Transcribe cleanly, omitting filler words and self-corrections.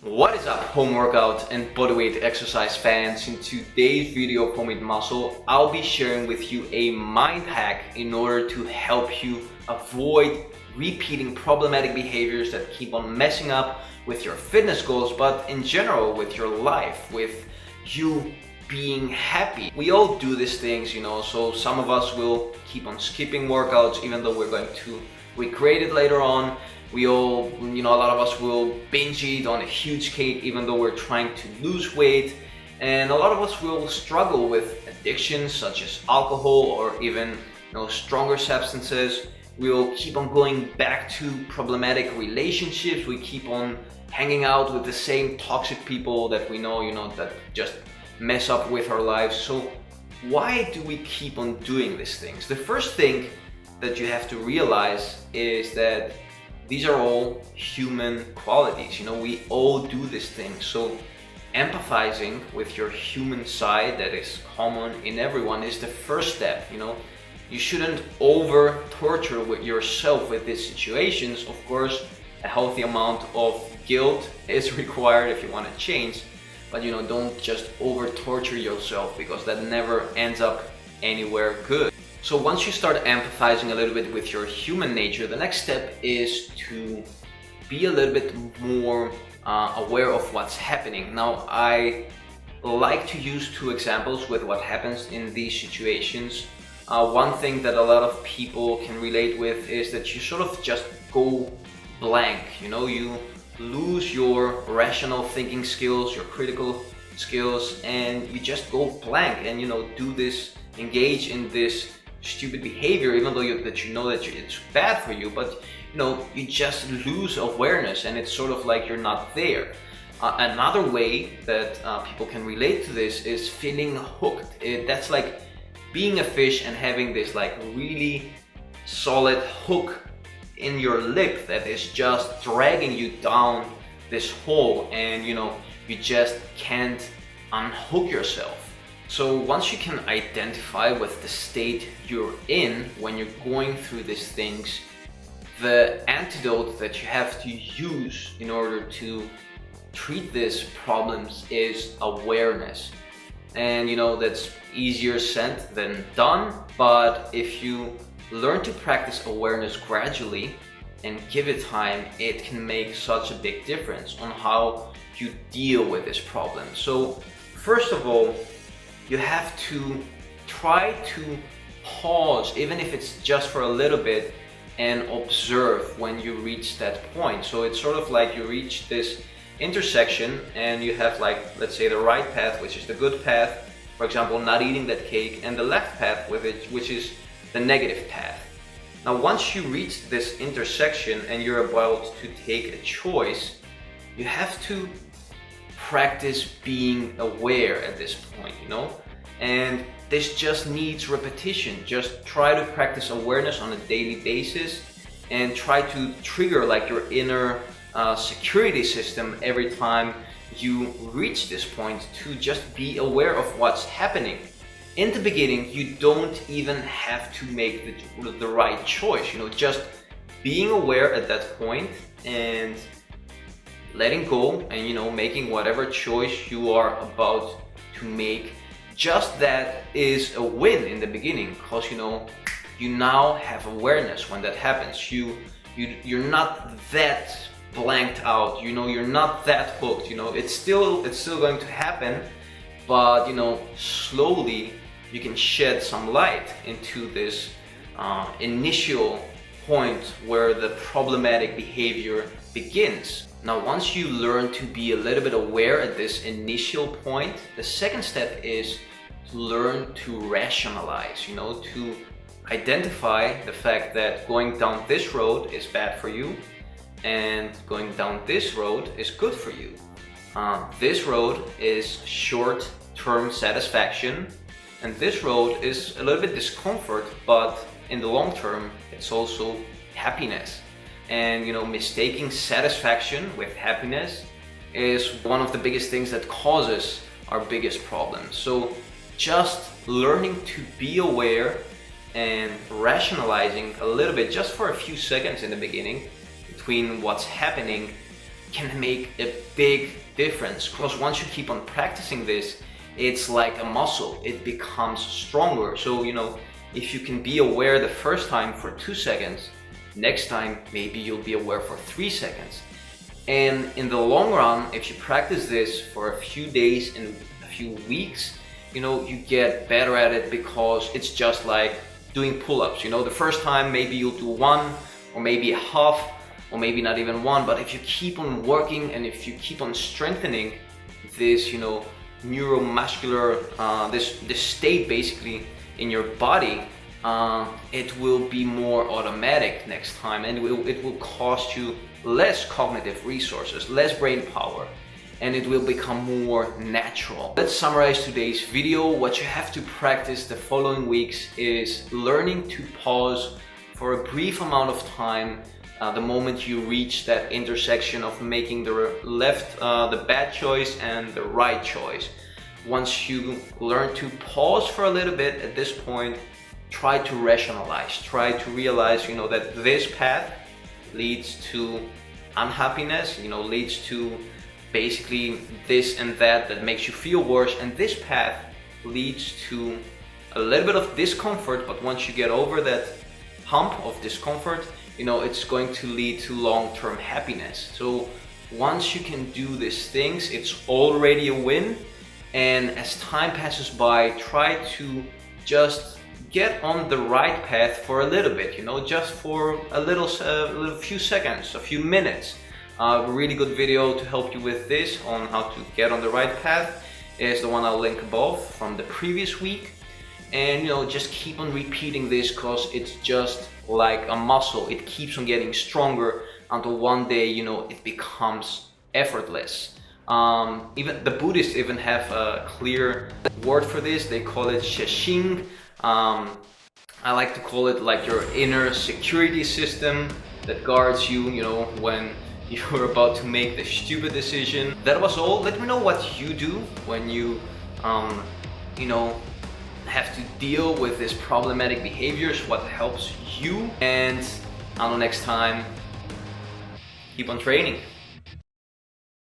What is up, home workout and bodyweight exercise fans? In today's video of Homemade Muscle, I'll be sharing with you a mind hack in order to help you avoid repeating problematic behaviors that keep on messing up with your fitness goals, but in general with your life, with you being happy. We all do these things, so some of us will keep on skipping workouts even though we're going to recreate it later on. We all, a lot of us will binge eat on a huge cake even though we're trying to lose weight. And a lot of us will struggle with addictions such as alcohol or even stronger substances. We'll keep on going back to problematic relationships. We keep on hanging out with the same toxic people that we know, that just mess up with our lives. So why do we keep on doing these things? The first thing that you have to realize is that these are all human qualities. We all do these things. So empathizing with your human side that is common in everyone is the first step. You shouldn't over torture yourself with these situations. Of course, a healthy amount of guilt is required if you want to change, but don't just over torture yourself, because that never ends up anywhere good. So once you start empathizing a little bit with your human nature, the next step is to be a little bit more aware of what's happening. Now, I like to use two examples with what happens in these situations. One thing that a lot of people can relate with is that you sort of just go blank. You lose your rational thinking skills, your critical skills, and you just go blank and engage in this stupid behavior, even though it's bad for you, but you just lose awareness and it's sort of like you're not there. Another way that people can relate to this is feeling hooked. That's like being a fish and having this like really solid hook in your lip that is just dragging you down this hole, and you just can't unhook yourself. So once you can identify with the state you're in when you're going through these things, the antidote that you have to use in order to treat these problems is awareness. And that's easier said than done, but if you learn to practice awareness gradually and give it time, it can make such a big difference on how you deal with this problem. So first of all, you have to try to pause, even if it's just for a little bit, and observe when you reach that point. So it's sort of like you reach this intersection and you have, like, let's say the right path, which is the good path, for example, not eating that cake, and the left path with it, which is the negative path. Now, once you reach this intersection and you're about to take a choice, you have to practice being aware at this point, and this just needs repetition. Just try to practice awareness on a daily basis and try to trigger like your inner security system every time you reach this point, to just be aware of what's happening. In the beginning, you don't even have to make the right choice, just being aware at that point and letting go and making whatever choice you are about to make. Just that is a win in the beginning, because you now have awareness when that happens. You're not that blanked out, you're not that hooked. It's still going to happen, but slowly you can shed some light into this initial point where the problematic behavior begins. Now, once you learn to be a little bit aware at this initial point, the second step is to learn to rationalize, to identify the fact that going down this road is bad for you and going down this road is good for you. This road is short-term satisfaction, and this road is a little bit discomfort, but in the long term, it's also happiness. And mistaking satisfaction with happiness is one of the biggest things that causes our biggest problems. So just learning to be aware and rationalizing a little bit, just for a few seconds in the beginning, between what's happening can make a big difference, because once you keep on practicing this, it's like a muscle, it becomes stronger. So if you can be aware the first time for 2 seconds, next time maybe you'll be aware for 3 seconds. And in the long run, if you practice this for a few days and a few weeks, you get better at it, because it's just like doing pull-ups. The first time maybe you'll do one, or maybe a half, or maybe not even one, but if you keep on working and if you keep on strengthening this, neuromuscular, this state basically in your body, it will be more automatic next time, and it will cost you less cognitive resources, less brain power, and it will become more natural. Let's summarize today's video. What you have to practice the following weeks is learning to pause for a brief amount of time the moment you reach that intersection of making the bad choice and the right choice. Once you learn to pause for a little bit at this point, try to rationalize, try to realize, that this path leads to unhappiness, leads to basically this and that makes you feel worse, and this path leads to a little bit of discomfort, but once you get over that hump of discomfort, it's going to lead to long-term happiness. So once you can do these things, it's already a win. And as time passes by, try to just get on the right path for a little bit, just for a little few seconds, a few minutes. A really good video to help you with this on how to get on the right path is the one I'll link above from the previous week. And just keep on repeating this, because it's just like a muscle. It keeps on getting stronger until one day, it becomes effortless. Even the Buddhists even have a clear word for this. They call it shashing. I like to call it like your inner security system that guards you, when you're about to make the stupid decision. That was all. Let me know what you do when you, have to deal with this problematic behaviors, what helps you. And until next time, keep on training.